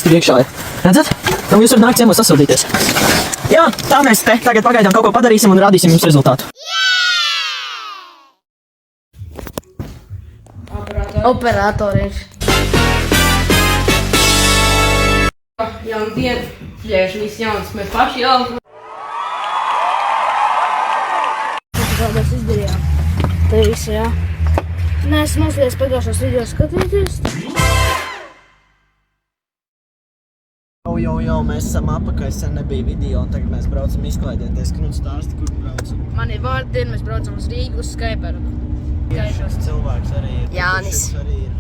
priekšā ir. Redzat? Tam jūs varat nākt ciemos sasildīties. Jā, tā mēs te tagad pagaidām kaut ko padarīsim un rādīsim jums rezultātu. Operators. Jaunu dienu, ļēšu viss jauns, mēs paši jau. Kā mēs izdarījām? Te visu, jā. Nē, es mazliet pagājušos video skatīties. Jau, mēs esam apakaļ, sen nebija video, un tagad mēs braucam izklaidēties. Knuds stāsti, kur braucam? Man ir vārdiena, mēs braucam uz Rīgu, uz Skaiperu. Šis cilvēks arī ir. Jānis. Arī ir.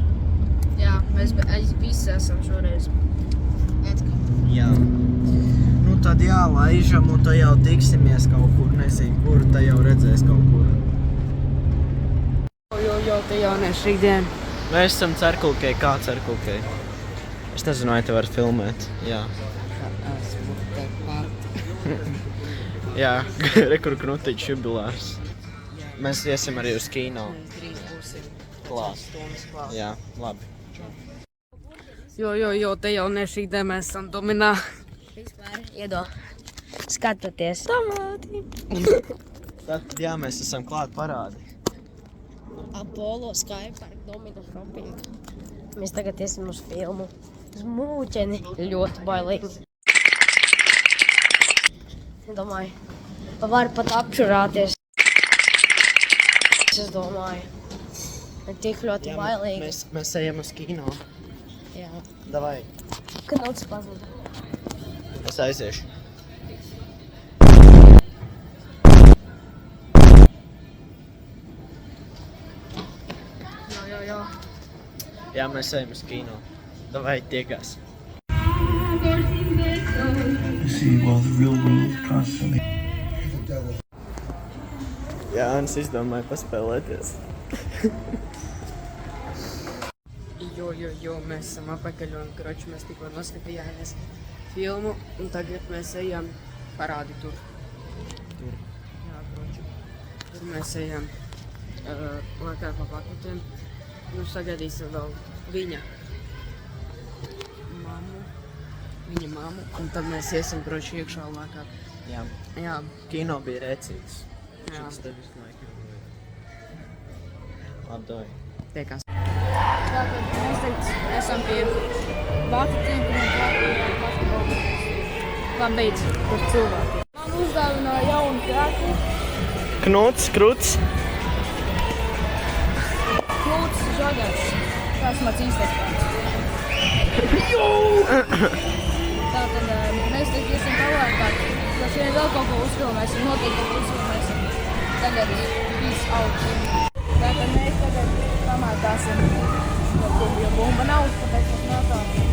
Jā, mēs visi esam šoreiz. Jā. Nu tad jā, laižam, un tad jau tiksimies kaut kur, nezinu kur, tad jau redzēs kaut kur. Jo, te jaunieši rītdien. Mēs esam Cerkulkei, kā Cerkulkei? Es nezinu, vai te var filmēt, jā. Esmu te pat. Jā, rekur Knutiņš jubilārs. Mēs iesim arī uz kino. Mēs drīz būsim Klāt. stundas klāt. Jā, labi. Jo, te jaunieši rītdien mēs esam dominā. Vispār iedo. Skatoties. Tomāti. Tad jā, mēs esam klāt parādi. Apollo, Skypark, Domino Shopping. Mēs tagad iesim uz filmu. Uz mūķeni. Ļoti bailīgi. Domāju, var pat apšurāties. Es domāju, ir tik ļoti bailīgi. Mēs ejam uz kino. Jā. Davai, Knuds pazuda. es aiziešu. Jā. Jā, mēs ejam uz kino. Davai, tiekās. You see, while the real world constantly. Jānis izdomāja paspēlēties. Jo, mēs esam apakaļ un, kroči, mēs tikko noskatījāmies filmu un tagad mēs ejam parādi tur. Jā, kroči. Tur mēs ejam lēkā pa pakutiem. Nu, sagaidīsim vēl viņa mammu, un tad mēs iesim, kroči, iekšā lēkā. Jā, Jā, kino bija rēcīgs. Jā. Šis te visu laiku ir. Labi, doj. tiekās. Tātad mēs tagad esam pie bakatiem, kuriem basketbola. Labi, beidz par cilvēkiem. Man uzdāvināja jaunu krēklu. Knuts, Kruts. Klūts žagars. Tas mans Instagrams. Tātad mēs tagad iesim pavārkāt. Droši vien vēl kaut ko uzfilmēsim, noteikti kaut ko uzfilmēsim. Tagad viss augšķi. Tātad mēs tagad pamātāsim, jo bumba nav, tāpēc mēs nākām.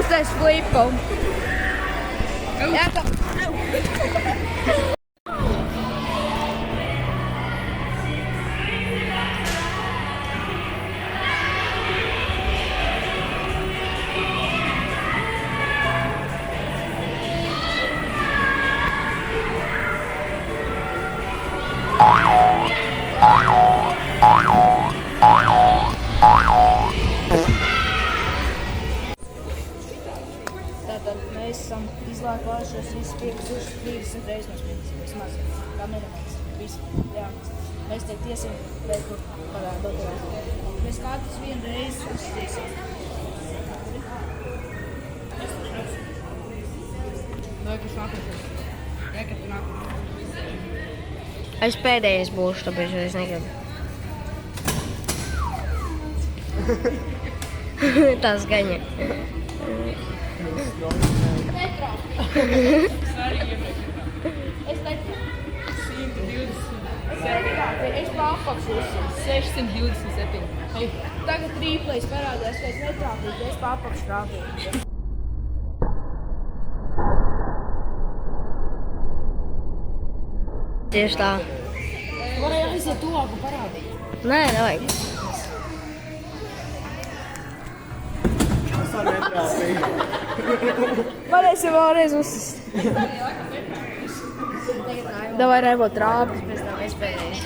uztais flipu. Jā, tā. Tātad mēs esam izlākājušies visus 30 reizes no spīdus, vismaz, kā minimums, visu, jā. Mēs te tiesim, bet kur parādot. Mēs katrs vienu reizi uzstīsim. Vai, kas nākamais? Jā, kad tu nākamais. Es pēdējais būšu, tāpēc es negribu. Tā skaņa. Es pārpakšu 627. Tagad trīplēs parādās, ka es netrāpīju, es pārpakšu trāpīju. Tieši tā. Varēja aiziet tuvāk un parādīt. Nē, nevajag. Es arī netrāpīju. Varēsim vēlreiz uzsist. Davai Raivo trāpi. Pēc tam es pēdējais.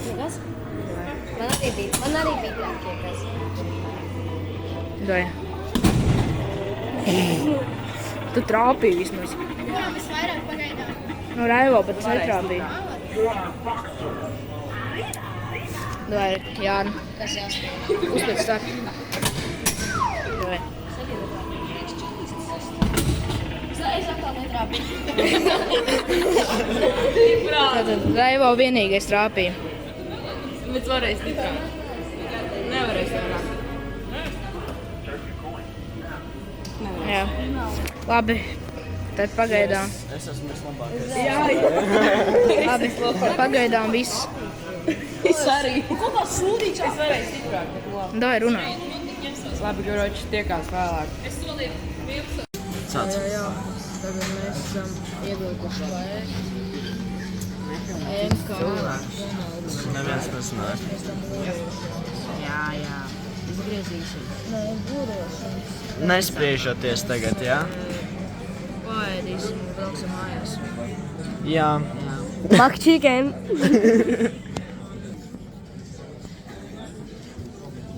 Nekas? Man arī bija trāpījies. Davai. Tu trāpīji vismaz. Jā, mēs vairāk pagaidām. No Raivo, bet es netrāpīju. Davai, Jāni. Kas jāspēj? Uzpēc tā. Davai. Es atkal netrāpīju. Tātad Raivo vienīgais trāpīja. Bet varēja stiprāk. Nevarēs vairāk. Jā. Labi. Tad pagaidām. Es esmu vislabākais. Labi. Pagaidām viss. Es arī. Kopā sūdīgs. Es varēju stiprāk. Davai runā. Labi, Goroči, tiekās vēlāk. Sāc. Jā. Tagad mēs esam ievilkuši lēku. Neviens nesanāk. Jā. Izgriezīsim. Nespriežoties tagad, jā? Paēdīsim un brauksim mājās. Jā. Mac chicken.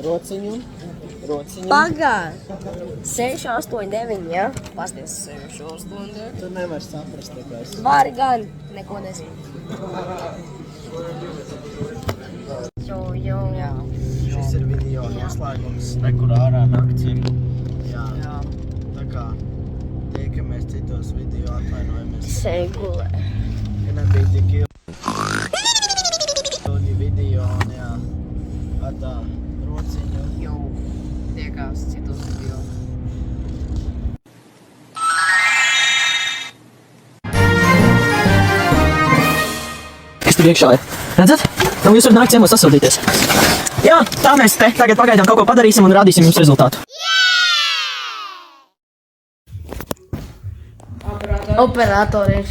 Rociņu. Pagā. 6, 8, 9, jā? Pasties. 6, 8, 9. Tu nevari saprast tikai. Vari gan. Neko nezinu. Jo. Jā. Šis ir video noslēgums, nekur ārā nakts ir. Jā. Tā kā tiekamies citos video, atvainojamies. Segulē. Ja nebija tik ilgi video un jā. Atā rociņu. Jau tiekās citos video. Kas tur iekšā ir? Redzat? Nu jūs varat nākt ciemos sasildīties. Jā, tā mēs te tagad pagaidām kaut ko padarīsim un rādīsim jums rezultātu. Operatoriņš.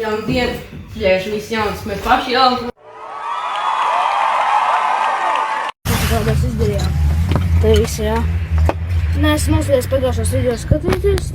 Jaunu dienu. Ļieši viss jauns. Mēs paši jaunu. Kādās izdarījām. Te viss, jā. Nē, es mazliet pagājušos video skatīties.